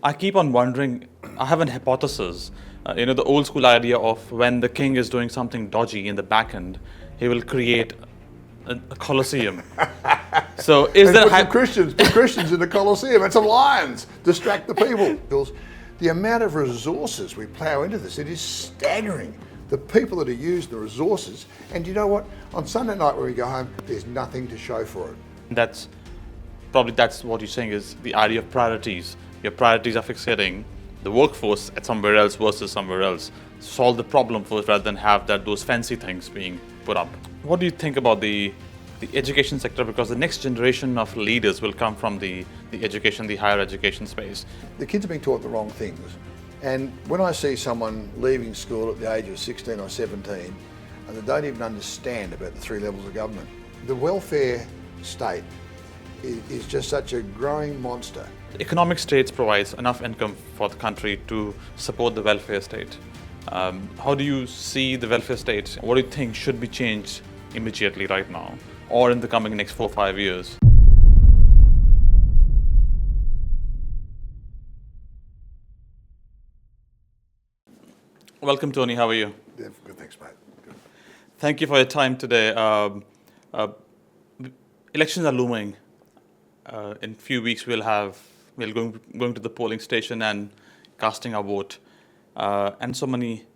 I keep on wondering, I have an hypothesis. The old school idea of when the king is doing something dodgy in the back end, he will create a Coliseum. So is And there put Christians in the Coliseum. It's a lions. Distract the people. The amount of resources we plough into this, it is staggering. The people that are used, the resources, and you know what? On Sunday night when we go home, there's nothing to show for it. that's what you're saying is the idea of priorities. Your priorities are fixating the workforce at somewhere else versus somewhere else. Solve the problem first rather than have those fancy things being put up. What do you think about the education sector? Because the next generation of leaders will come from the education, the higher education space. The kids are being taught the wrong things. And when I see someone leaving school at the age of 16 or 17 and they don't even understand about the three levels of government, the welfare state is just such a growing monster. Economic states provides enough income for the country to support the welfare state. How do you see the welfare state? What do you think should be changed immediately right now or in the coming next 4 or 5 years? Welcome, Tony. How are you? Yeah, good, thanks, mate. Good. Thank you for your time today. Elections are looming. In a few weeks, we'll going to the polling station and casting our vote. And so many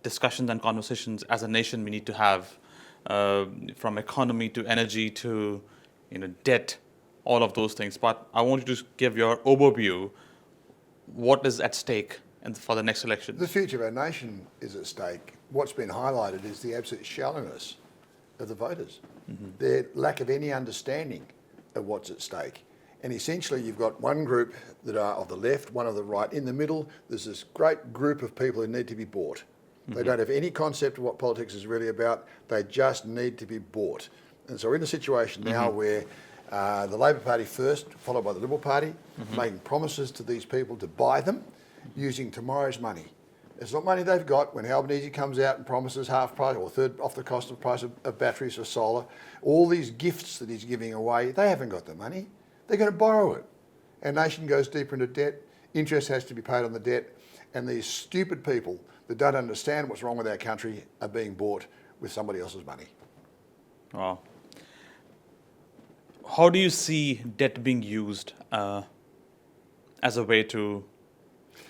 discussions and conversations as a nation we need to have, from economy to energy to debt, all of those things. But I want you to give your overview. What is at stake for the next election? The future of our nation is at stake. What's been highlighted is the absolute shallowness of the voters, their lack of any understanding of what's at stake. And essentially you've got one group that are of the left, one of the right. In the middle, there's this great group of people who need to be bought. They don't have any concept of what politics is really about. They just need to be bought. And so we're in a situation now where the Labor Party first, followed by the Liberal Party, making promises to these people to buy them using tomorrow's money. It's not money they've got. When Albanese comes out and promises half price or third off the cost of price of batteries or solar, all these gifts that he's giving away, they haven't got the money. They're going to borrow it. Our nation goes deeper into debt. Interest has to be paid on the debt. And these stupid people that don't understand what's wrong with our country are being bought with somebody else's money. Wow. How do you see debt being used as a way to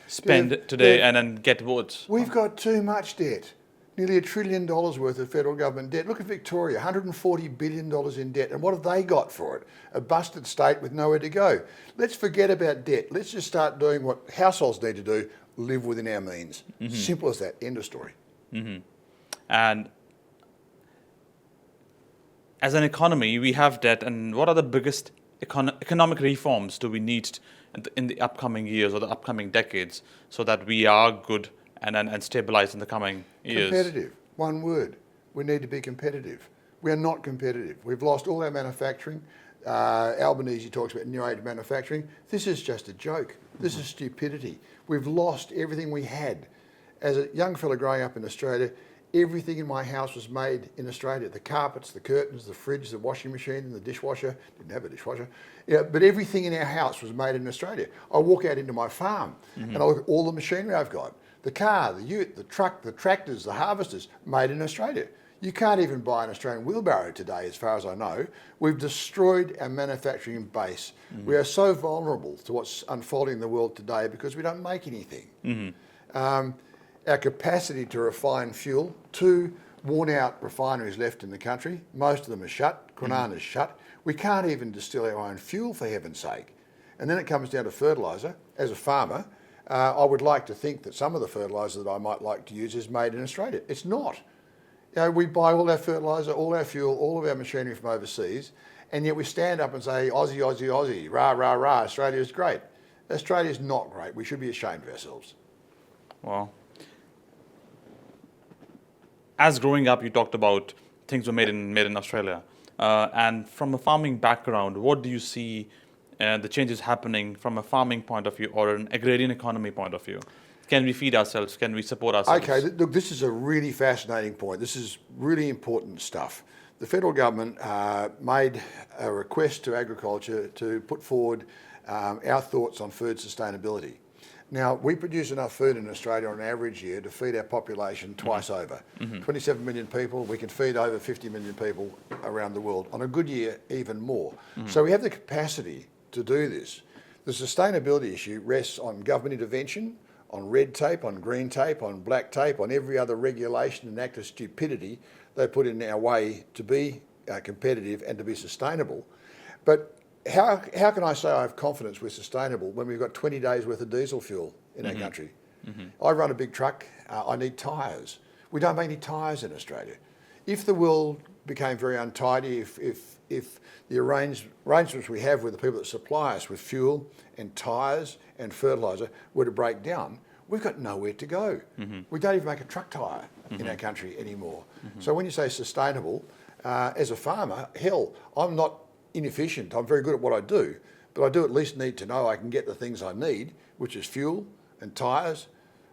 spend today and then get votes? We've got too much debt. Nearly $1 trillion worth of federal government debt. Look at Victoria, $140 billion in debt. And what have they got for it? A busted state with nowhere to go. Let's forget about debt. Let's just start doing what households need to do, live within our means. Simple as that, end of story. And as an economy, we have debt. And what are the biggest economic reforms do we need in the upcoming years or the upcoming decades so that we are good and stabilize in the coming years? Competitive, one word. We need to be competitive. We are not competitive. We've lost all our manufacturing. Albanese talks about new age manufacturing. This is just a joke. This is stupidity. We've lost everything we had. As a young fella growing up in Australia, everything in my house was made in Australia. The carpets, the curtains, the fridge, the washing machine, and the dishwasher. Didn't have a dishwasher. But everything in our house was made in Australia. I walk out into my farm and I look at all the machinery I've got. The car, the ute, the truck, the tractors, the harvesters, made in Australia. You can't even buy an Australian wheelbarrow today, as far as I know. We've destroyed our manufacturing base. We are so vulnerable to what's unfolding in the world today because we don't make anything. Our capacity to refine fuel, 2 worn-out refineries left in the country. Most of them are shut. Kwinana is shut. We can't even distill our own fuel, for heaven's sake. And then it comes down to fertiliser. As a farmer, I would like to think that some of the fertiliser that I might like to use is made in Australia. It's not. We buy all our fertiliser, all our fuel, all of our machinery from overseas, and yet we stand up and say, Aussie, Aussie, Aussie, rah, rah, rah, Australia's great. Australia's not great. We should be ashamed of ourselves. Wow. As growing up, you talked about things were made in Australia. And from a farming background, what do you see the changes happening from a farming point of view or an agrarian economy point of view? Can we feed ourselves? Can we support ourselves? Okay, look, this is a really fascinating point. This is really important stuff. The federal government made a request to agriculture to put forward our thoughts on food sustainability. Now, we produce enough food in Australia on an average year to feed our population twice over. 27 million people, we can feed over 50 million people around the world. On a good year, even more. So we have the capacity to do this. The sustainability issue rests on government intervention, on red tape, on green tape, on black tape, on every other regulation and act of stupidity they put in our way to be competitive and to be sustainable. But how can I say I have confidence we're sustainable when we've got 20 days worth of diesel fuel in our country? I run a big truck, I need tyres. We don't make any tyres in Australia. If the world became very untidy, if the arrangements we have with the people that supply us with fuel and tyres and fertiliser were to break down, we've got nowhere to go. We don't even make a truck tyre in our country anymore. So when you say sustainable, as a farmer, hell, I'm not inefficient. I'm very good at what I do, but I do at least need to know I can get the things I need, which is fuel and tyres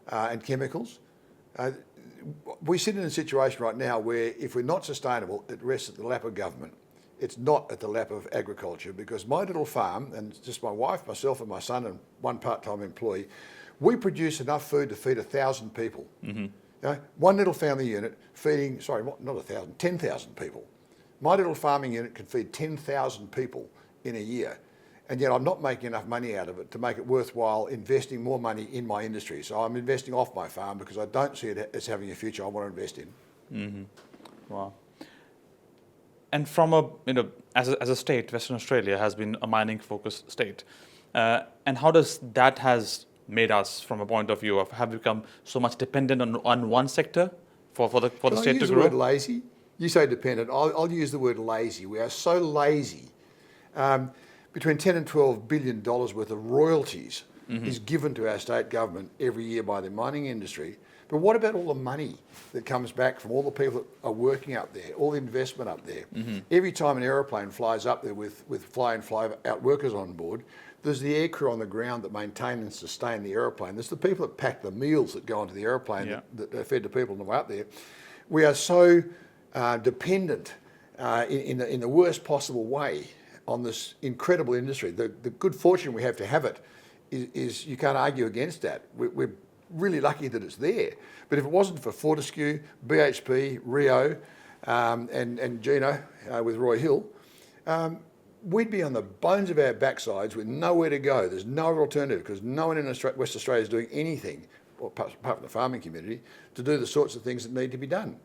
and chemicals. We sit in a situation right now where if we're not sustainable, it rests at the lap of government. It's not at the lap of agriculture, because my little farm, and it's just my wife, myself and my son and one part-time employee, we produce enough food to feed 1,000 people. You know, one little family unit feeding, sorry, not 1,000, 10,000 people. My little farming unit can feed 10,000 people in a year, and yet I'm not making enough money out of it to make it worthwhile investing more money in my industry. So I'm investing off my farm because I don't see it as having a future I want to invest in. Wow. And from a, as a state, Western Australia has been a mining-focused state. And how does that has made us, from a point of view of have become so much dependent on one sector for the state to grow? Can I use the word lazy? You say dependent. I'll use the word lazy. We are so lazy. Between 10 and 12 billion dollars worth of royalties is given to our state government every year by the mining industry. But what about all the money that comes back from all the people that are working up there, all the investment up there? Every time an aeroplane flies up there with fly and fly out workers on board, there's the aircrew on the ground that maintain and sustain the aeroplane. There's the people that pack the meals that go onto the aeroplane that are fed to people on the way up there. We are so dependent in the worst possible way on this incredible industry. The good fortune we have to have it is you can't argue against that. We're really lucky that it's there. But if it wasn't for Fortescue, BHP, Rio, and Gino with Roy Hill, we'd be on the bones of our backsides with nowhere to go. There's no other alternative because no one in West Australia is doing anything, apart from the farming community, to do the sorts of things that need to be done.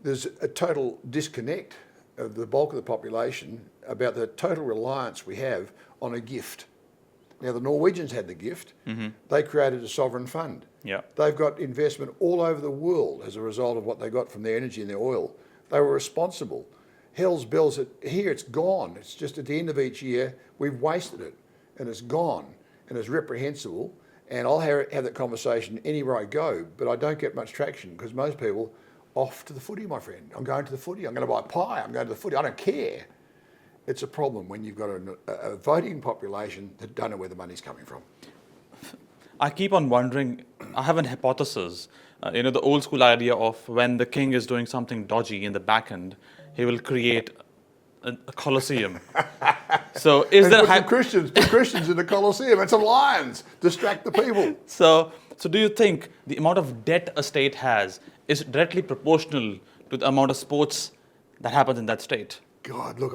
There's a total disconnect of the bulk of the population about the total reliance we have on a gift. Now, the Norwegians had the gift. They created a sovereign fund. They've got investment all over the world as a result of what they got from their energy and their oil. They were responsible. Hell's bells, here it's gone. It's just at the end of each year, we've wasted it and it's gone and it's reprehensible. And I'll have that conversation anywhere I go, but I don't get much traction because most people off to the footy, my friend. I'm going to the footy. I'm going to buy pie. I'm going to the footy. I don't care. It's a problem when you've got a voting population that don't know where the money's coming from. I keep on wondering, I have an hypothesis, the old school idea of when the king is doing something dodgy in the back end, he will create a Coliseum. So is there... Put Christians in the Coliseum and some lions, distract the people. So do you think the amount of debt a state has is directly proportional to the amount of sports that happens in that state? God, look,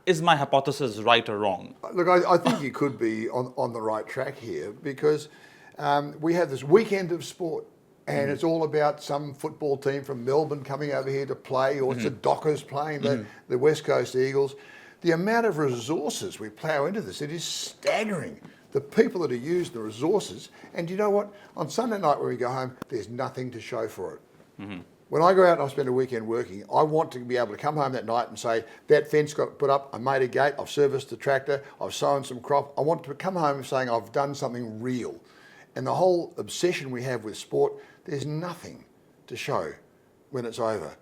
is my hypothesis right or wrong? Look, I think you could be on the right track here because we have this weekend of sport and it's all about some football team from Melbourne coming over here to play, or it's the Dockers playing the West Coast Eagles. The amount of resources we plough into this, it is staggering. The people that are used, the resources, and you know what? On Sunday night when we go home, there's nothing to show for it. When I go out and I spend a weekend working, I want to be able to come home that night and say, that fence got put up, I made a gate, I've serviced the tractor, I've sown some crop. I want to come home saying I've done something real. And the whole obsession we have with sport, there's nothing to show when it's over.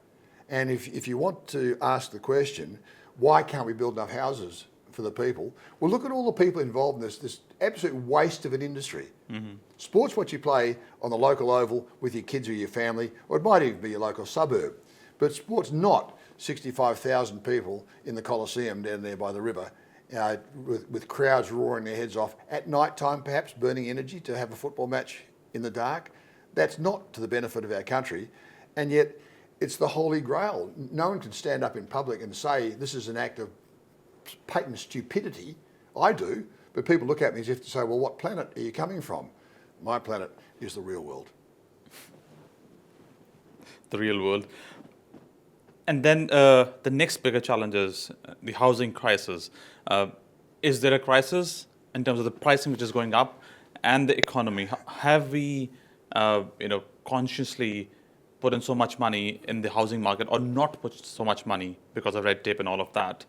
And if you want to ask the question, why can't we build enough houses for the people? Well, look at all the people involved in this absolute waste of an industry. Sport's what you play on the local oval with your kids or your family, or it might even be your local suburb. But sport's not 65,000 people in the Coliseum down there by the river with crowds roaring their heads off at night time, perhaps burning energy to have a football match in the dark. That's not to the benefit of our country, and yet it's the holy grail. No one can stand up in public and say this is an act of patent stupidity. I do, but people look at me as if to say, well, what planet are you coming from? My planet is the real world. The real world. And then the next bigger challenge is the housing crisis. Is there a crisis in terms of the pricing which is going up and the economy? Have we, consciously put in so much money in the housing market, or not put so much money because of red tape and all of that,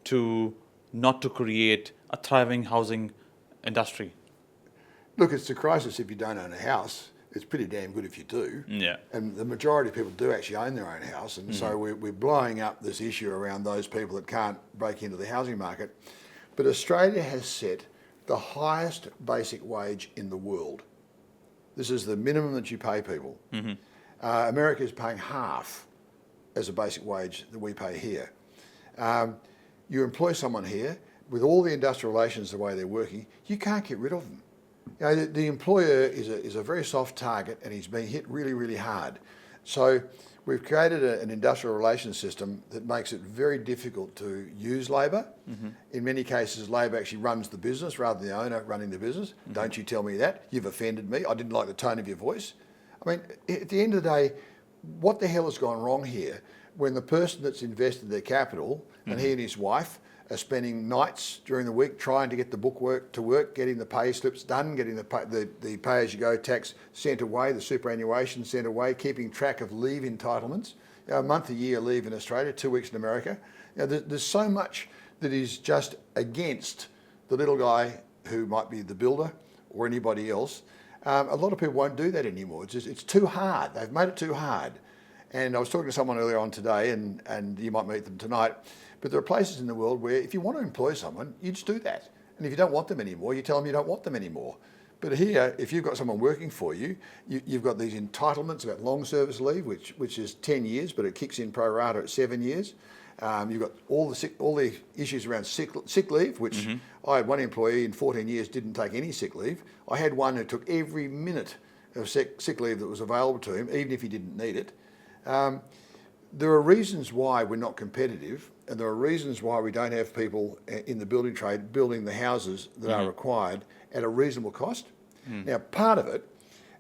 to not to create a thriving housing industry? Look, it's a crisis if you don't own a house. It's pretty damn good if you do. Yeah. And the majority of people do actually own their own house. And so we're blowing up this issue around those people that can't break into the housing market. But Australia has set the highest basic wage in the world. This is the minimum that you pay people. America is paying half as a basic wage that we pay here. You employ someone here, with all the industrial relations the way they're working, you can't get rid of them. You know, the employer is a very soft target, and he's being hit really, really hard. So we've created an industrial relations system that makes it very difficult to use labour. In many cases, labour actually runs the business rather than the owner running the business. Don't you tell me that. You've offended me. I didn't like the tone of your voice. I mean, at the end of the day, what the hell has gone wrong here when the person that's invested their capital, and he and his wife are spending nights during the week trying to get the bookwork to work, getting the pay slips done, getting the pay-as-you-go tax sent away, the superannuation sent away, keeping track of leave entitlements, a month a year leave in Australia, 2 weeks in America. There's so much that is just against the little guy who might be the builder or anybody else. A lot of people won't do that anymore. It's too hard. They've made it too hard. And I was talking to someone earlier on today, and you might meet them tonight, but there are places in the world where if you want to employ someone, you just do that. And if you don't want them anymore, you tell them you don't want them anymore. But here, if you've got someone working for you, you've got these entitlements about long service leave, which is 10 years, but it kicks in pro rata at 7 years. You've got all the issues around sick leave, which I had one employee in 14 years didn't take any sick leave. I had one who took every minute of sick leave that was available to him, even if he didn't need it. There are reasons why we're not competitive, and there are reasons why we don't have people in the building trade building the houses that are required at a reasonable cost. Now, part of it,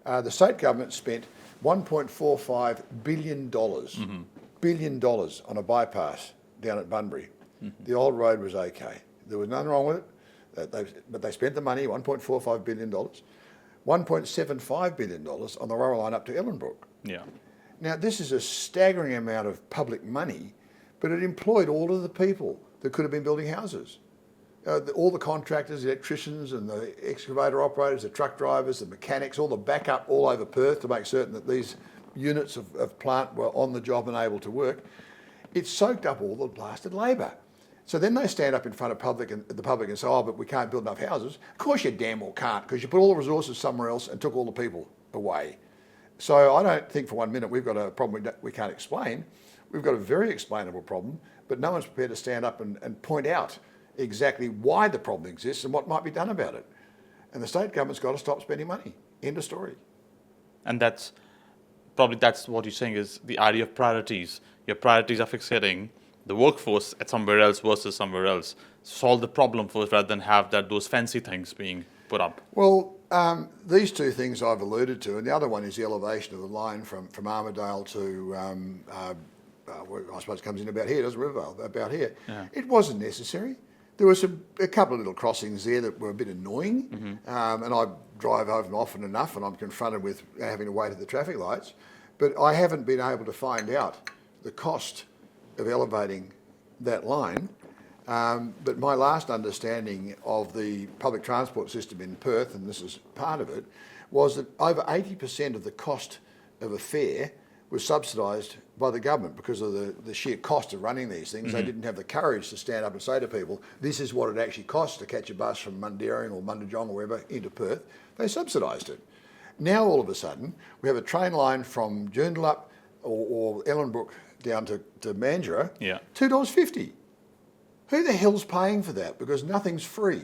the state government spent $1.45 billion, billion dollars on a bypass down at Bunbury. The old road was okay. There was nothing wrong with it, but they spent the money, $1.45 billion, $1.75 billion on the rail line up to Ellenbrook. Yeah. Now, this is a staggering amount of public money, but it employed all of the people that could have been building houses. All the contractors, the electricians and the excavator operators, the truck drivers, the mechanics, all the backup all over Perth to make certain that these units of plant were on the job and able to work. It soaked up all the blasted labour. So then they stand up in front of the public and say, oh, but we can't build enough houses. Of course you damn well can't, because you put all the resources somewhere else and took all the people away. So I don't think for 1 minute we've got a problem we can't explain. We've got a very explainable problem, but no one's prepared to stand up and point out exactly why the problem exists and what might be done about it. And the state government's got to stop spending money. End of story. And that's what you're saying is the idea of priorities. Your priorities are fixating the workforce at somewhere else versus somewhere else. Solve the problem first rather than have those fancy things being put up. Well, these two things I've alluded to, and the other one is the elevation of the line from Armidale to, I suppose it comes in about here, doesn't Rivervale, about here. Yeah. It wasn't necessary. There was a couple of little crossings there that were a bit annoying, and I drive over them often enough, and I'm confronted with having to wait at the traffic lights. But I haven't been able to find out the cost of elevating that line. But my last understanding of the public transport system in Perth, and this is part of it, was that over 80% of the cost of a fare was subsidised by the government because of the sheer cost of running these things. They didn't have the courage to stand up and say to people, this is what it actually costs to catch a bus from Mundaring or Mundajong or wherever into Perth. They subsidised it. Now all of a sudden, we have a train line from Joondalup or Ellenbrook down to Mandurah, Yeah. $2.50. Who the hell's paying for that? Because nothing's free.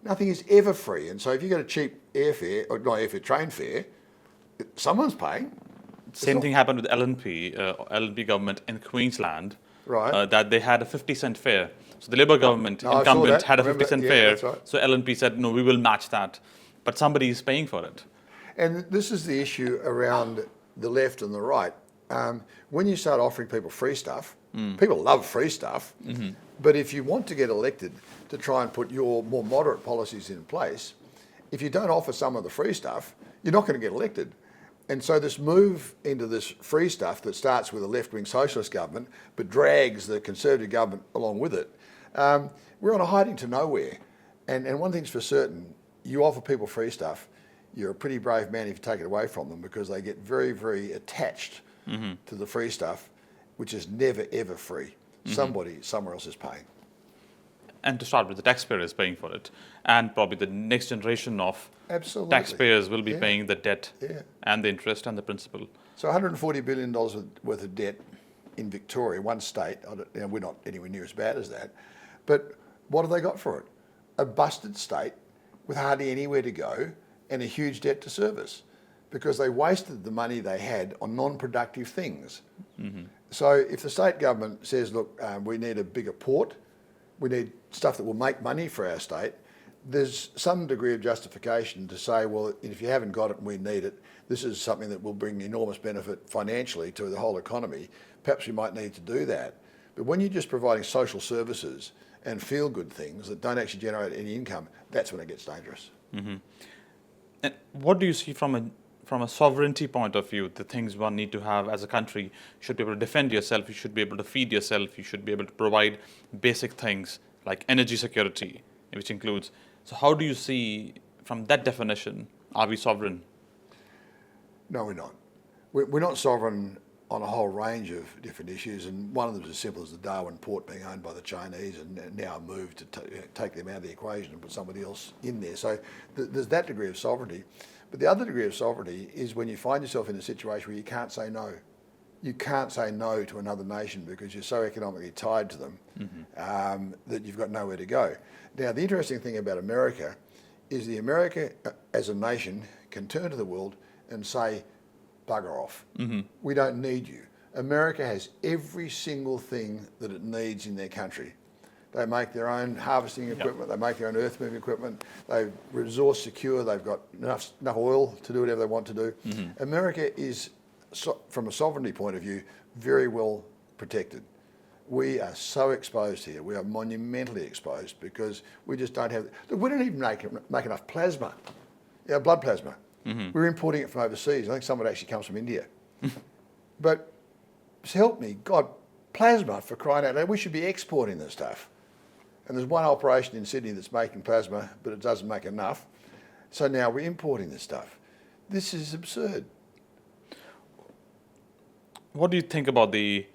Nothing is ever free. And so if you get a cheap airfare, or not airfare, train fare, someone's paying. Same thing happened with LNP government in Queensland, Right. that they had a 50-cent fare. So the Labour government No, I saw incumbent that. had a Remember 50-cent that? Yeah, fare. that's right. So LNP said, no, we will match that. But somebody is paying for it. And this is the issue around the left and the right. When you start offering people free stuff, people love free stuff. But if you want to get elected to try and put your more moderate policies in place, if you don't offer some of the free stuff, you're not going to get elected. And so this move into this free stuff that starts with a left-wing socialist government but drags the Conservative government along with it, we're on a hiding to nowhere. And one thing's for certain, you offer people free stuff, you're a pretty brave man if you take it away from them, because they get very, very attached to the free stuff, which is never, ever free. Somebody somewhere else is paying. And to start with, the taxpayer is paying for it. And probably the next generation of Absolutely. taxpayers will be paying the debt Yeah. and the interest and the principal. So $140 billion worth of debt in Victoria, one state. We're not anywhere near as bad as that. But what have they got for it? A busted state with hardly anywhere to go and a huge debt to service, because they wasted the money they had on non-productive things. So if the state government says, look, we need a bigger port, we need stuff that will make money for our state, there's some degree of justification to say, well, if you haven't got it and we need it, this is something that will bring enormous benefit financially to the whole economy. Perhaps we might need to do that. But when you're just providing social services and feel-good things that don't actually generate any income, that's when it gets dangerous. And what do you see from a sovereignty point of view, the things one need to have as a country? You should be able to defend yourself, you should be able to feed yourself, you should be able to provide basic things like energy security, which includes. So how do you see, from that definition, are we sovereign? No, we're not. We're not sovereign on a whole range of different issues, and one of them is as simple as the Darwin port being owned by the Chinese and now a move to take them out of the equation and put somebody else in there. So there's that degree of sovereignty. But the other degree of sovereignty is when you find yourself in a situation where you can't say no. You can't say no to another nation because you're so economically tied to them that you've got nowhere to go. Now, the interesting thing about America is America as a nation can turn to the world and say, bugger off. We don't need you. America has every single thing that it needs in their country. They make their own harvesting equipment, they make their own earth moving equipment, they're resource secure, they've got enough oil to do whatever they want to do. America is, from a sovereignty point of view, very well protected. We are so exposed here, we are monumentally exposed because we just don't have, we don't even make enough plasma, blood plasma. We're importing it from overseas. I think some of it actually comes from India. But help me, God, plasma, for crying out loud, we should be exporting this stuff. And there's one operation in Sydney that's making plasma, but it doesn't make enough. So now we're importing this stuff. This is absurd. What do you think about the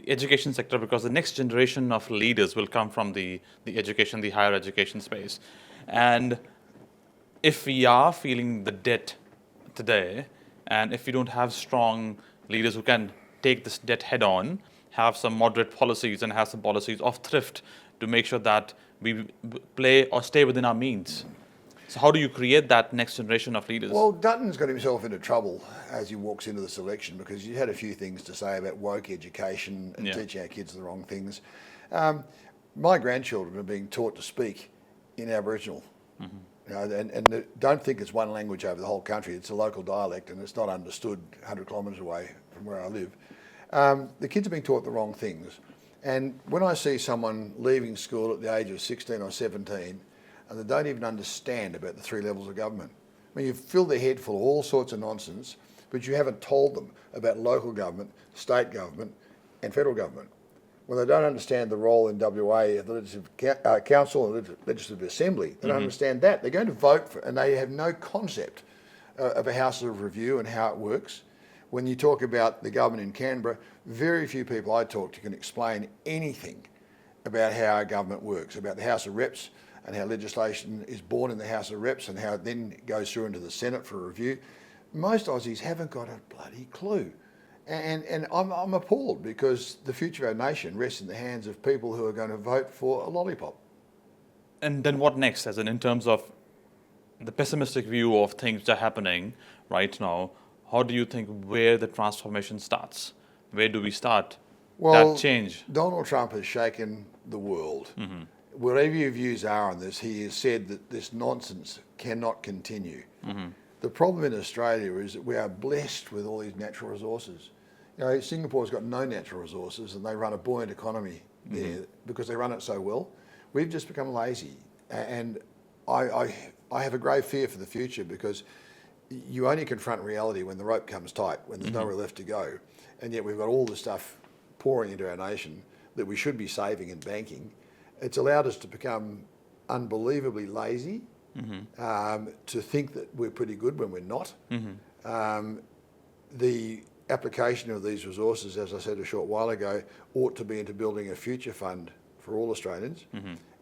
education sector? Because the next generation of leaders will come from the education, the higher education space. And if we are feeling the debt today, and if we don't have strong leaders who can take this debt head on, have some moderate policies and have some policies of thrift to make sure that we play or stay within our means. So how do you create that next generation of leaders? Well, Dutton's got himself into trouble as he walks into this election because he had a few things to say about woke education and teaching our kids the wrong things. My grandchildren are being taught to speak in Aboriginal. You know, and don't think it's one language over the whole country. It's a local dialect and it's not understood 100 kilometres away from where I live. The kids are being taught the wrong things. And when I see someone leaving school at the age of 16 or 17 and they don't even understand about the 3 levels of government. I mean, you've filled their head full of all sorts of nonsense, but you haven't told them about local government, state government and federal government. When they don't understand the role in WA of the Legislative Council and the Legislative Assembly, they don't understand that. They're going to vote for, and they have no concept of a House of Review and how it works. When you talk about the government in Canberra, very few people I talk to can explain anything about how our government works, about the House of Reps and how legislation is born in the House of Reps and how it then goes through into the Senate for a review. Most Aussies haven't got a bloody clue. And I'm appalled because the future of our nation rests in the hands of people who are going to vote for a lollipop. And then what next, as in terms of the pessimistic view of things that are happening right now? How do you think where the transformation starts? Where do we start that Well, change? Donald Trump has shaken the world. Whatever your views are on this, he has said that this nonsense cannot continue. The problem in Australia is that we are blessed with all these natural resources. You know, Singapore's got no natural resources and they run a buoyant economy there because they run it so well. We've just become lazy. And I have a grave fear for the future because you only confront reality when the rope comes tight, when there's nowhere left to go. And yet we've got all this stuff pouring into our nation that we should be saving and banking. It's allowed us to become unbelievably lazy, to think that we're pretty good when we're not. The application of these resources, as I said a short while ago, ought to be into building a future fund for all Australians.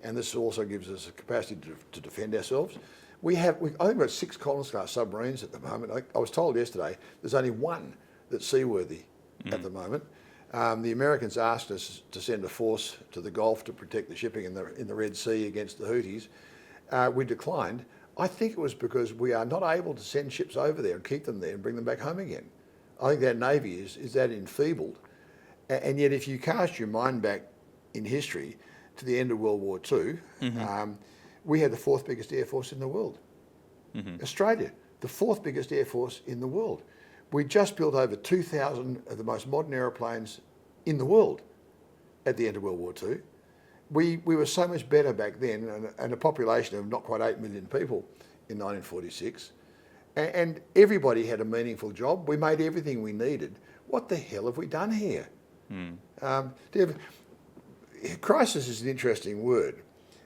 And this also gives us a capacity to defend ourselves. I think we've got 6 Collins-class submarines at the moment. I was told yesterday there's only one that's seaworthy at the moment. The Americans asked us to send a force to the Gulf to protect the shipping in the Red Sea against the Houthis. We declined. I think it was because we are not able to send ships over there and keep them there and bring them back home again. I think that Navy is that enfeebled. And yet if you cast your mind back in history to the end of World War II, we had the 4th biggest air force in the world. Australia, the 4th biggest air force in the world. We just built over 2,000 of the most modern aeroplanes in the world at the end of World War II. We were so much better back then, and a population of not quite 8 million people in 1946. And everybody had a meaningful job. We made everything we needed. What the hell have we done here? Crisis is an interesting word,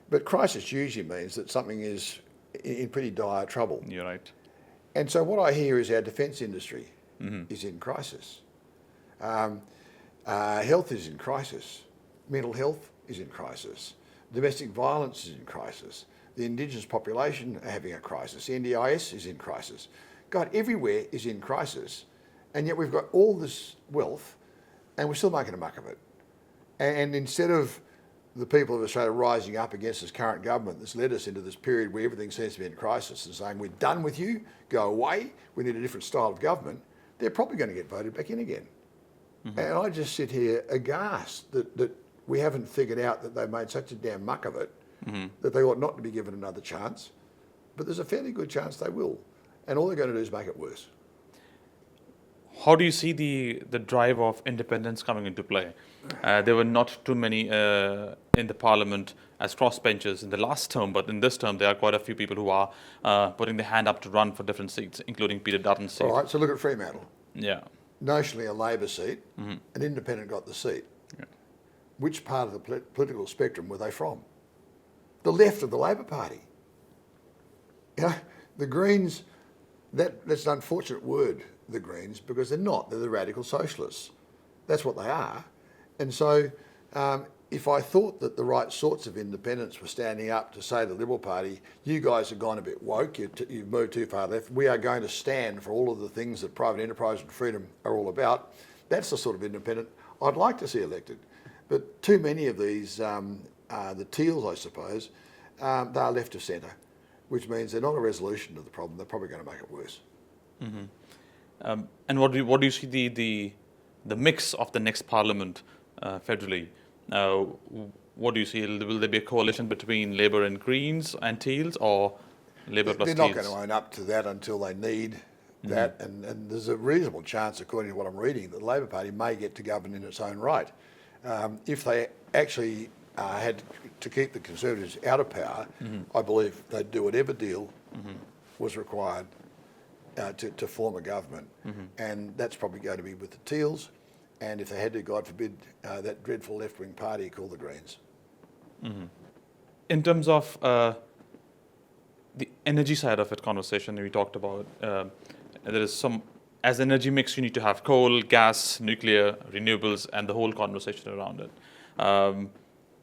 but crisis usually means that something is in pretty dire trouble. You're right. And so what I hear is our defence industry is in crisis. Health is in crisis. Mental health is in crisis. Domestic violence is in crisis. The Indigenous population are having a crisis. The NDIS is in crisis. God, everywhere is in crisis. And yet we've got all this wealth and we're still making a muck of it. And instead of the people of Australia rising up against this current government that's led us into this period where everything seems to be in crisis and saying, we're done with you, go away, we need a different style of government, they're probably going to get voted back in again. And I just sit here aghast that we haven't figured out that they've made such a damn muck of it that they ought not to be given another chance. But there's a fairly good chance they will. And all they're going to do is make it worse. How do you see the drive of independence coming into play? There were not too many in the parliament as crossbenchers in the last term, but in this term there are quite a few people who are putting their hand up to run for different seats, including Peter Dutton's seat. All right, so look at Fremantle. Yeah. Notionally a Labor seat, an independent got the seat. Yeah. Which part of the political spectrum were they from? The left of the Labor Party. You know, the Greens, that's an unfortunate word, the Greens, because they're not. They're the radical socialists. That's what they are. And so if I thought that the right sorts of independents were standing up to say to the Liberal Party, you guys have gone a bit woke, you've moved too far left, we are going to stand for all of the things that private enterprise and freedom are all about, that's the sort of independent I'd like to see elected. But too many of these, the Teals, I suppose, they are left of centre, which means they're not a resolution to the problem, they're probably going to make it worse. And what do you see the mix of the next parliament federally? What do you see? Will there be a coalition between Labour and Greens and Teals, or Labour plus They're Teals? not going to own up to that until they need that, and there's a reasonable chance, according to what I'm reading, that the Labor Party may get to govern in its own right. If they actually had to keep the Conservatives out of power, I believe they'd do whatever deal was required to form a government, and that's probably going to be with the Teals, and if they had to, God forbid, that dreadful left-wing party called the Greens. In terms of the energy side of it conversation we talked about, there is some, as energy mix, you need to have coal, gas, nuclear, renewables, and the whole conversation around it.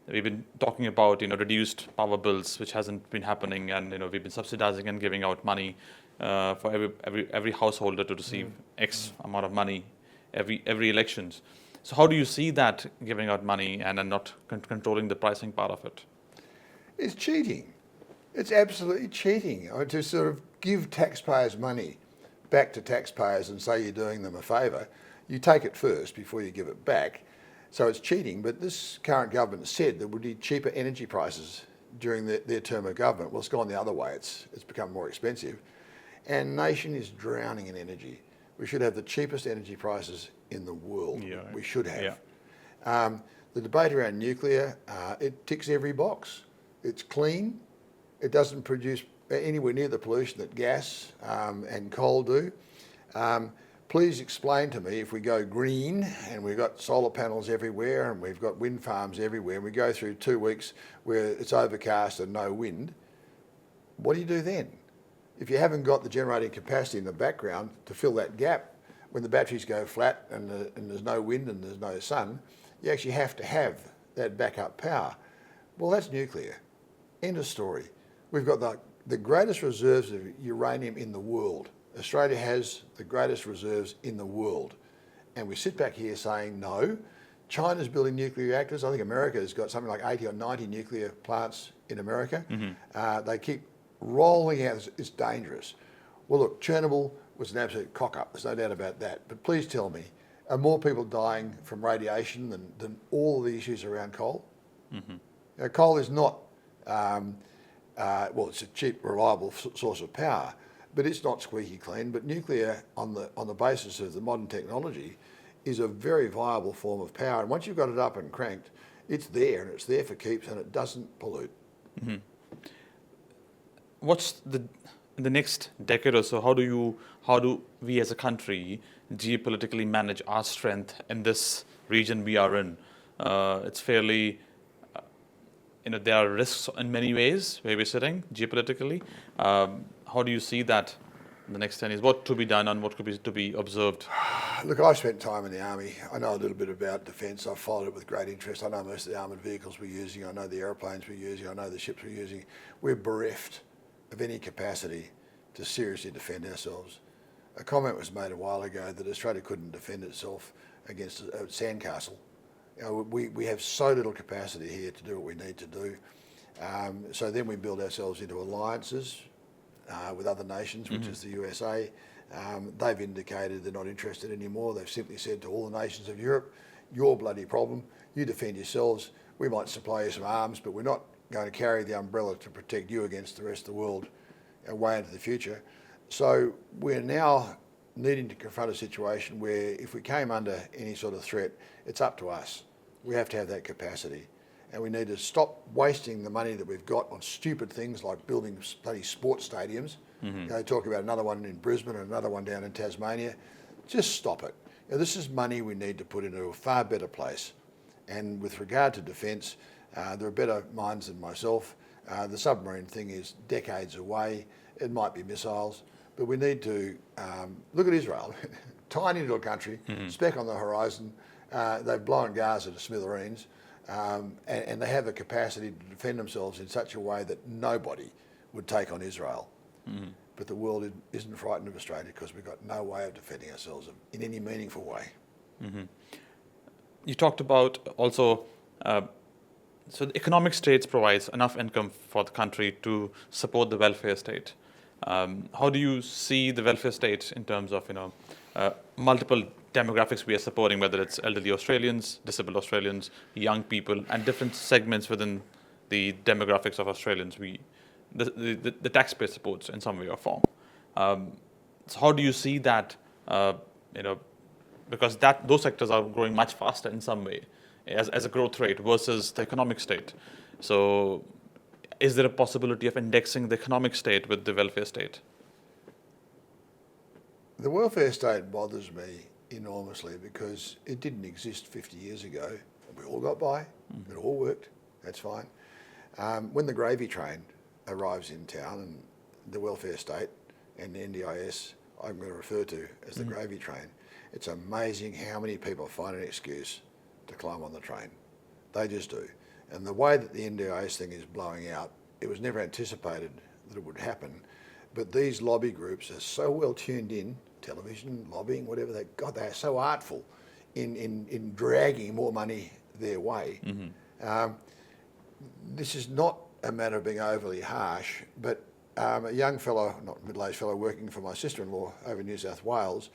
We've been talking about reduced power bills, which hasn't been happening, and we've been subsidizing and giving out money for every householder to receive X amount of money every elections. So how do you see that giving out money and not controlling the pricing part of it? It's cheating. It's absolutely cheating. To sort of give taxpayers money back to taxpayers and say you're doing them a favour, you take it first before you give it back. So it's cheating, but this current government said there would be cheaper energy prices during their term of government. Well, it's gone the other way. It's become more expensive. And nation is drowning in energy. We should have the cheapest energy prices in the world. Yeah. We should have. Yeah. The debate around nuclear, it ticks every box. It's clean. It doesn't produce anywhere near the pollution that gas and coal do. Please explain to me, if we go green and we've got solar panels everywhere and we've got wind farms everywhere and we go through 2 weeks where it's overcast and no wind, what do you do then? If you haven't got the generating capacity in the background to fill that gap when the batteries go flat and there's no wind and there's no sun, you actually have to have that backup power. Well, that's nuclear. End of story. We've got the greatest reserves of uranium in the world. Australia has the greatest reserves in the world. And we sit back here saying, no, China's building nuclear reactors. I think America's got something like 80 or 90 nuclear plants in America. Mm-hmm. They keep rolling out. It's dangerous. Well, look, Chernobyl was an absolute cock-up. There's no doubt about that. But please tell me, are more people dying from radiation than all of the issues around coal? Mm-hmm. Coal is not, well, it's a cheap, reliable source of power, but it's not squeaky clean. But nuclear, on the basis of the modern technology, is a very viable form of power. And once you've got it up and cranked, it's there, and it's there for keeps, and it doesn't pollute. Mm-hmm. What's in the next decade or so? How do we as a country geopolitically manage our strength in this region we are in? It's fairly, there are risks in many ways where we're sitting geopolitically. How do you see that in the next 10 years? What to be done and what could be to be observed? Look, I spent time in the Army. I know a little bit about defence. I've followed it with great interest. I know most of the armoured vehicles we're using. I know the aeroplanes we're using. I know the ships we're using. We're bereft of any capacity to seriously defend ourselves. A comment was made a while ago that Australia couldn't defend itself against a sandcastle. We have so little capacity here to do what we need to do. So then we build ourselves into alliances with other nations, which is the USA. They've indicated they're not interested anymore. They've simply said to all the nations of Europe, your bloody problem, you defend yourselves. We might supply you some arms, but we're not going to carry the umbrella to protect you against the rest of the world way into the future. So we're now needing to confront a situation where if we came under any sort of threat, it's up to us. We have to have that capacity. And we need to stop wasting the money that we've got on stupid things like building bloody sports stadiums. Mm-hmm. Talk about another one in Brisbane and another one down in Tasmania. Just stop it. This is money we need to put into a far better place. And with regard to defence, there are better minds than myself. The submarine thing is decades away. It might be missiles. But we need to look at Israel, tiny little country, speck on the horizon. They've blown Gaza to smithereens. And they have the capacity to defend themselves in such a way that nobody would take on Israel. Mm. But the world isn't frightened of Australia because we've got no way of defending ourselves in any meaningful way. Mm-hmm. You talked about also, so the economic state provides enough income for the country to support the welfare state. How do you see the welfare state in terms of, multiple demographics we are supporting, whether it's elderly Australians, disabled Australians, young people, and different segments within the demographics of Australians the taxpayer supports in some way or form. So how do you see that, because those sectors are growing much faster in some way as a growth rate versus the economic state. So is there a possibility of indexing the economic state with the welfare state? The welfare state bothers me enormously because it didn't exist 50 years ago. We all got by, it all worked, that's fine. When the gravy train arrives in town and the welfare state and the NDIS, I'm going to refer to as the gravy train, it's amazing how many people find an excuse to climb on the train. They just do. And the way that the NDIS thing is blowing out, it was never anticipated that it would happen. But these lobby groups are so well tuned in television, lobbying, whatever they are so artful in dragging more money their way. This is not a matter of being overly harsh, but a young fellow, not middle-aged fellow, working for my sister-in-law over in New South Wales,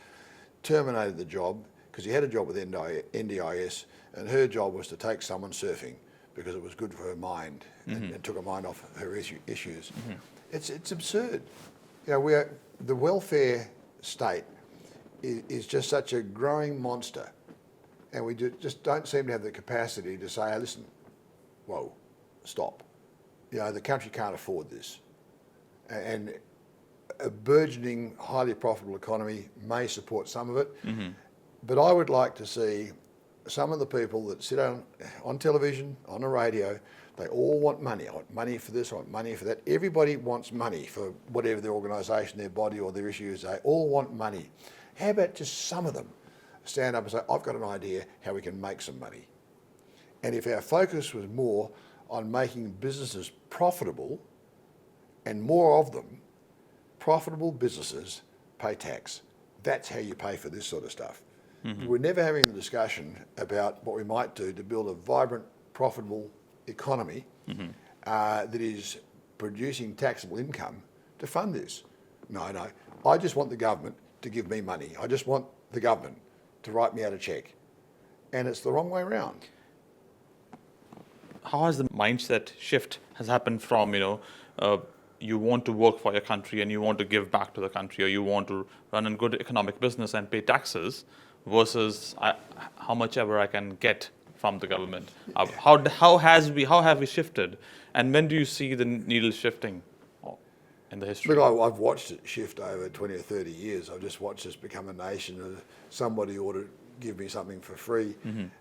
terminated the job because he had a job with NDIS, and her job was to take someone surfing because it was good for her mind and took her mind off her issues. It's absurd. You know, the welfare state is just such a growing monster, and we just don't seem to have the capacity to say, hey, listen, whoa, stop. You know, the country can't afford this. And a burgeoning, highly profitable economy may support some of it, but I would like to see some of the people that sit on television, on the radio, they all want money. I want money for this, I want money for that. Everybody wants money for whatever their organisation, their body or their issues. They all want money. How about just some of them stand up and say, I've got an idea how we can make some money. And if our focus was more on making businesses profitable, and more of them, profitable businesses pay tax. That's how you pay for this sort of stuff. We're never having a discussion about what we might do to build a vibrant, profitable economy that is producing taxable income to fund this. No. I just want the government to give me money. I just want the government to write me out a cheque. And it's the wrong way around. How has the mindset shift has happened from, you want to work for your country and you want to give back to the country, or you want to run a good economic business and pay taxes, versus how much ever I can get from the government? How have we shifted, and when do you see the needle shifting in the history? Look, I've watched it shift over 20 or 30 years. I've just watched us become a nation of somebody ought to give me something for free.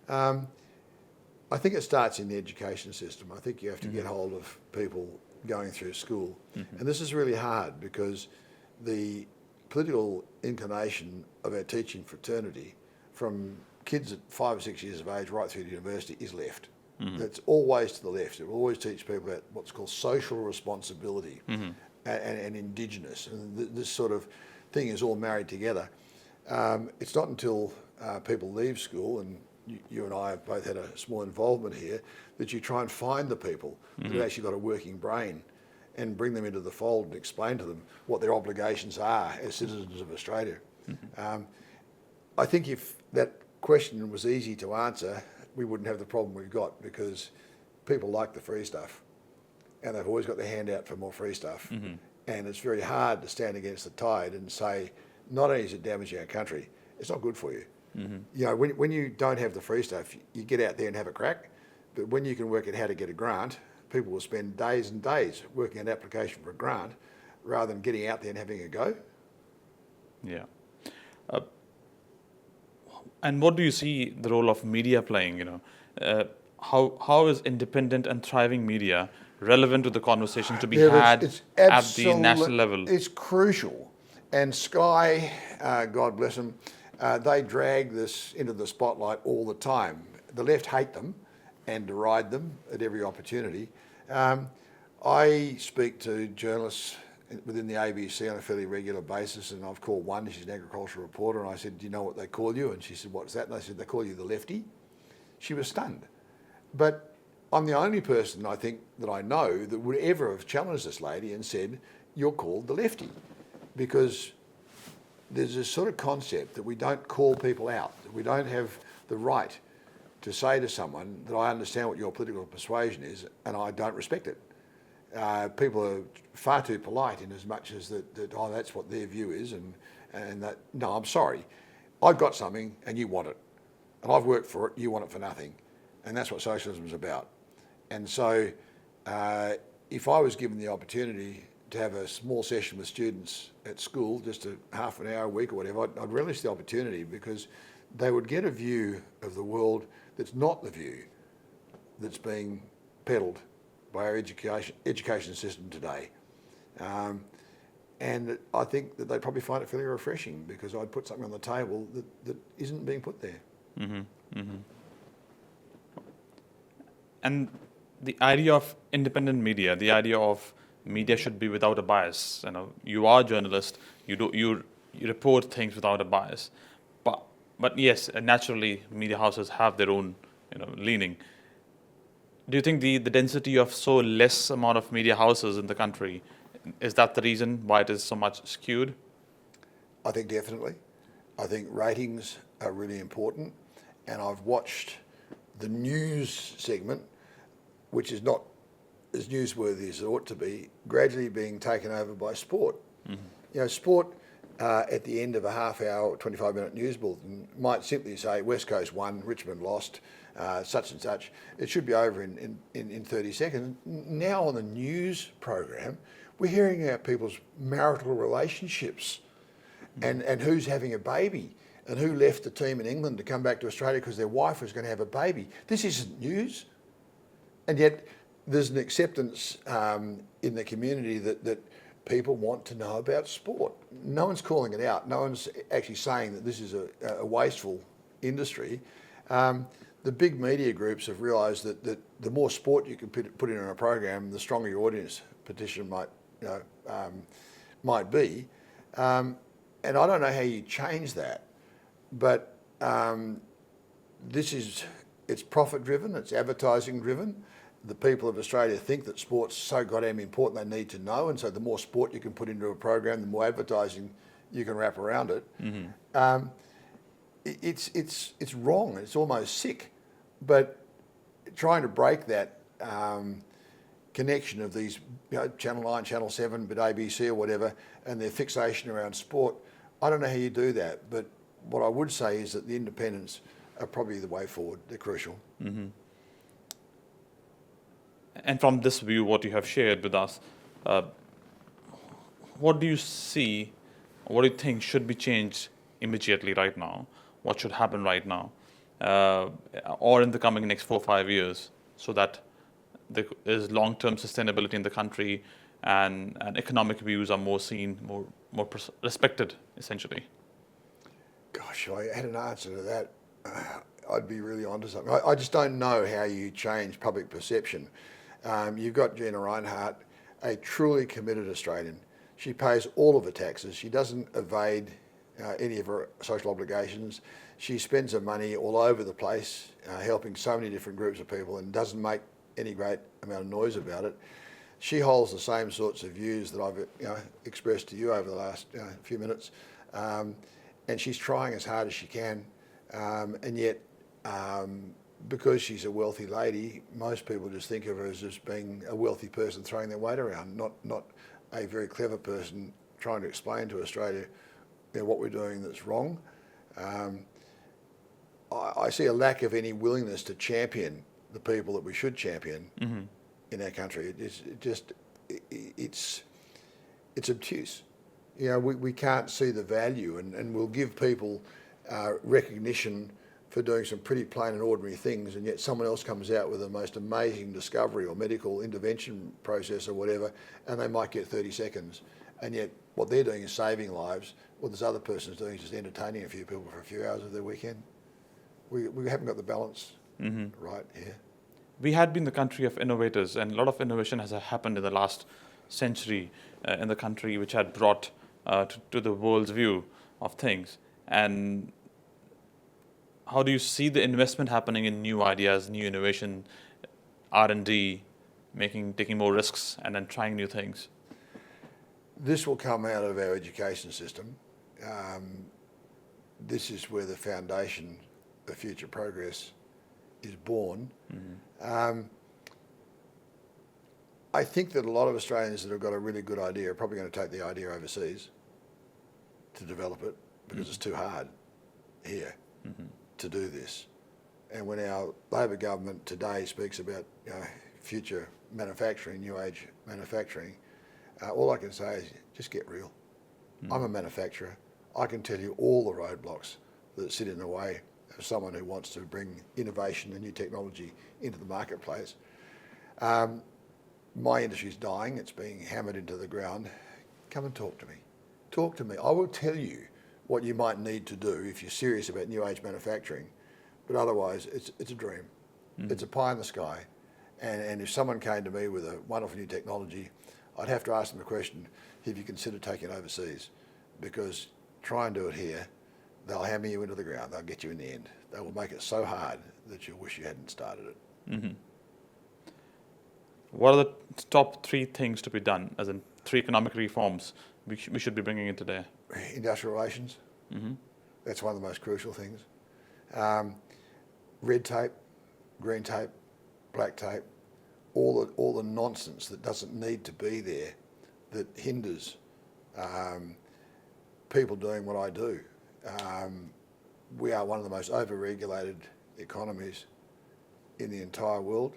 I think it starts in the education system. I think you have to get hold of people going through school. And this is really hard because the political inclination of our teaching fraternity from kids at 5 or 6 years of age right through to university is left. That's always to the left. It will always teach people about what's called social responsibility and indigenous. And this sort of thing is all married together. It's not until people leave school, and you and I have both had a small involvement here, that you try and find the people that have actually got a working brain and bring them into the fold and explain to them what their obligations are as citizens of Australia. I think if that question was easy to answer, we wouldn't have the problem we've got, because people like the free stuff and they've always got their hand out for more free stuff. And it's very hard to stand against the tide and say, not only is it damaging our country, it's not good for you. You know, when you don't have the free stuff, you get out there and have a crack. But when you can work out how to get a grant, people will spend days and days working an application for a grant rather than getting out there and having a go. Yeah. And what do you see the role of media playing? How is independent and thriving media relevant to the conversation to be had at the national level? It's crucial. And Sky, God bless them, they drag this into the spotlight all the time. The left hate them and deride them at every opportunity. I speak to journalists within the ABC on a fairly regular basis, and I've called one, she's an agricultural reporter, and I said, do you know what they call you? And she said, what's that? And I said, they call you the lefty. She was stunned. But I'm the only person, I think, that I know that would ever have challenged this lady and said, you're called the lefty. Because there's this sort of concept that we don't call people out, that we don't have the right to say to someone that I understand what your political persuasion is and I don't respect it. People are far too polite in as much as that that's what their view is, and that, no, I'm sorry. I've got something and you want it. And I've worked for it, you want it for nothing. And that's what socialism is about. And so if I was given the opportunity to have a small session with students at school, just a half an hour a week or whatever, I'd relish the opportunity, because they would get a view of the world that's not the view that's being peddled by our education system today. And I think that they'd probably find it fairly refreshing, because I'd put something on the table that isn't being put there. And the idea of independent media, the idea of media should be without a bias. You are a journalist. You you report things without a bias. But yes, naturally, media houses have their own, leaning. Do you think the density of so less amount of media houses in the country, is that the reason why it is so much skewed? I think definitely. I think ratings are really important, and I've watched the news segment, which is not as newsworthy as it ought to be, gradually being taken over by sport. Sport at the end of a half-hour, 25-minute news bulletin might simply say West Coast won, Richmond lost, such and such. It should be over in 30 seconds. Now on the news program, we're hearing about people's marital relationships and who's having a baby and who left the team in England to come back to Australia because their wife was going to have a baby. This isn't news. And yet there's an acceptance in the community that people want to know about sport. No one's calling it out. No one's actually saying that this is a wasteful industry. The big media groups have realised that the more sport you can put in a program, the stronger your audience petition might be. And I don't know how you change that, but it's profit driven, it's advertising driven. The people of Australia think that sport's so goddamn important they need to know, and so the more sport you can put into a program, the more advertising you can wrap around it. It's wrong. It's almost sick, but trying to break that connection of these, Channel 9, Channel 7, but ABC or whatever, and their fixation around sport, I don't know how you do that. But what I would say is that the independents are probably the way forward. They're crucial. And from this view, what you have shared with us, what do you see, what do you think should be changed immediately right now? What should happen right now? Or in the coming next 4 or 5 years, so that there is long-term sustainability in the country and economic views are more seen, more respected, essentially? Gosh, I had an answer to that. I'd be really onto something. I just don't know how you change public perception. You've got Gina Reinhardt, a truly committed Australian. She pays all of her taxes. She doesn't evade any of her social obligations. She spends her money all over the place, helping so many different groups of people, and doesn't make any great amount of noise about it. She holds the same sorts of views that I've expressed to you over the last few minutes, and she's trying as hard as she can, and yet because she's a wealthy lady, most people just think of her as just being a wealthy person throwing their weight around, not a very clever person trying to explain to Australia what we're doing that's wrong. I see a lack of any willingness to champion the people that we should champion in our country. It's obtuse. We can't see the value, and we'll give people recognition for doing some pretty plain and ordinary things, and yet someone else comes out with the most amazing discovery or medical intervention process or whatever, and they might get 30 seconds. And yet what they're doing is saving lives. What this other person's doing is just entertaining a few people for a few hours of their weekend. We haven't got the balance right here. We had been the country of innovators, and a lot of innovation has happened in the last century in the country, which had brought to the world's view of things. And how do you see the investment happening in new ideas, new innovation, R&D, taking more risks and then trying new things? This will come out of our education system. This is where the foundation of future progress is born. I think that a lot of Australians that have got a really good idea are probably going to take the idea overseas to develop it because it's too hard here to do this. And when our Labor government today speaks about future manufacturing, new age manufacturing, all I can say is just get real. I'm a manufacturer. I can tell you all the roadblocks that sit in the way of someone who wants to bring innovation and new technology into the marketplace. My industry's dying. It's being hammered into the ground. Come and talk to me. Talk to me. I will tell you what you might need to do if you're serious about new age manufacturing. But otherwise, it's a dream. It's a pie in the sky. And if someone came to me with a wonderful new technology, I'd have to ask them the question, have you considered taking it overseas? Because try and do it here, they'll hammer you into the ground. They'll get you in the end. They will make it so hard that you'll wish you hadn't started it. Mm-hmm. What are the top 3 things to be done, as in 3 economic reforms we should be bringing in today? Industrial relations. Mm-hmm. That's one of the most crucial things. Red tape, green tape, black tape, all the nonsense that doesn't need to be there, that hinders people doing what I do. We are one of the most over-regulated economies in the entire world.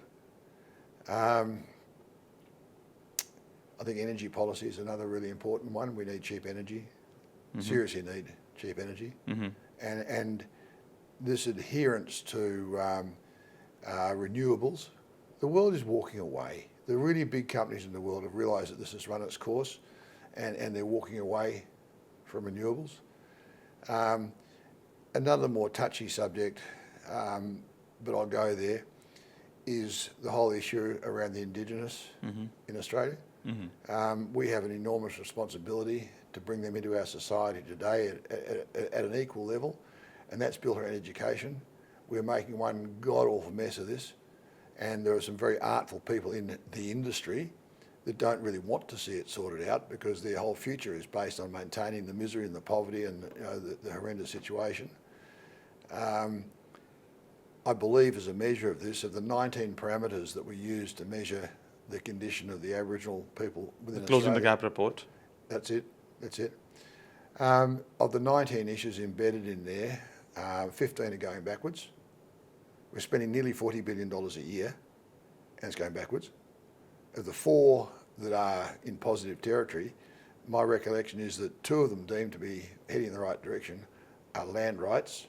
I think energy policy is another really important one. We need cheap energy. Mm-hmm. Seriously need cheap energy. Mm-hmm. And this adherence to renewables, the world is walking away. The really big companies in the world have realised that this has run its course, and they're walking away from renewables. Another more touchy subject, but I'll go there, is the whole issue around the Indigenous in Australia. Mm-hmm. We have an enormous responsibility to bring them into our society today at an equal level, and that's built around education. We're making one god-awful mess of this, and there are some very artful people in the industry that don't really want to see it sorted out because their whole future is based on maintaining the misery and the poverty and the horrendous situation. I believe, as a measure of this, of the 19 parameters that we use to measure the condition of the Aboriginal people within Closing Australia, the Gap report. That's it. Of the 19 issues embedded in there, 15 are going backwards. We're spending nearly $40 billion a year, and it's going backwards. Of the 4 that are in positive territory, my recollection is that 2 of them deemed to be heading in the right direction are land rights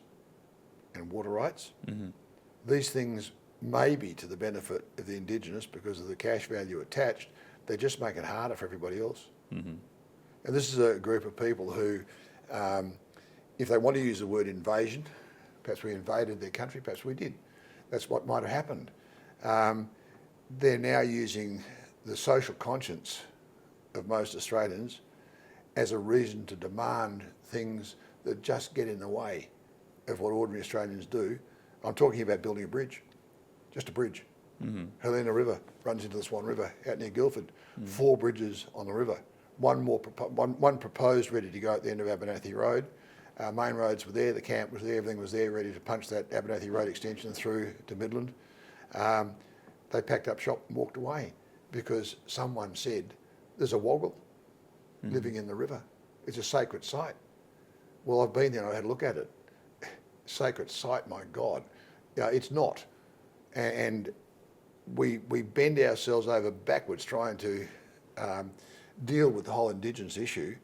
and water rights. Mm-hmm. These things may be to the benefit of the Indigenous because of the cash value attached. They just make it harder for everybody else. Mm-hmm. And this is a group of people who, if they want to use the word invasion, perhaps we invaded their country, perhaps we did. That's what might have happened. They're now using the social conscience of most Australians as a reason to demand things that just get in the way of what ordinary Australians do. I'm talking about building a bridge, just a bridge. Mm-hmm. Helena River runs into the Swan River out near Guildford. Mm-hmm. 4 bridges on the river. One proposed, ready to go at the end of Abernathy Road. Our main roads were there, the camp was there, everything was there, ready to punch that Abernathy Road extension through to Midland. They packed up shop and walked away because someone said, there's a woggle living in the river. It's a sacred site. Well, I've been there and I had a look at it. Sacred site, my God. It's not. And we bend ourselves over backwards trying to deal with the whole Indigenous issue,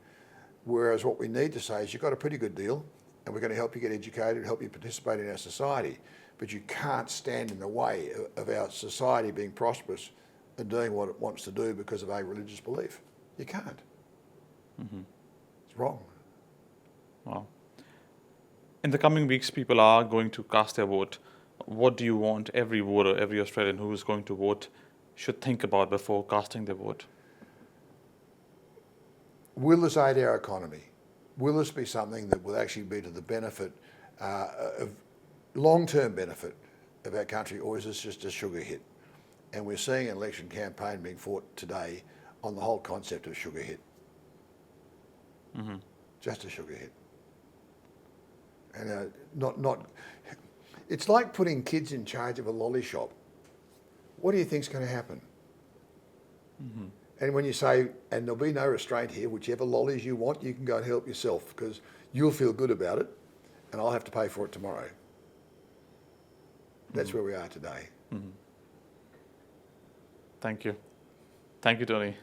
whereas what we need to say is you've got a pretty good deal and we're going to help you get educated, help you participate in our society, but you can't stand in the way of our society being prosperous and doing what it wants to do because of a religious belief. You can't. Mm-hmm. It's wrong. Wow. In the coming weeks, people are going to cast their vote. What do you want every voter, every Australian who is going to vote should think about before casting their vote? Will this aid our economy? Will this be something that will actually be to the benefit, of long-term benefit of our country, or is this just a sugar hit? And we're seeing an election campaign being fought today on the whole concept of sugar hit. Mm-hmm. Just a sugar hit. And it's like putting kids in charge of a lolly shop. What do you think's going to happen? Mm-hmm. And when you say, and there'll be no restraint here, whichever lollies you want, you can go and help yourself because you'll feel good about it and I'll have to pay for it tomorrow. That's where we are today. Mm-hmm. Thank you. Thank you, Tony.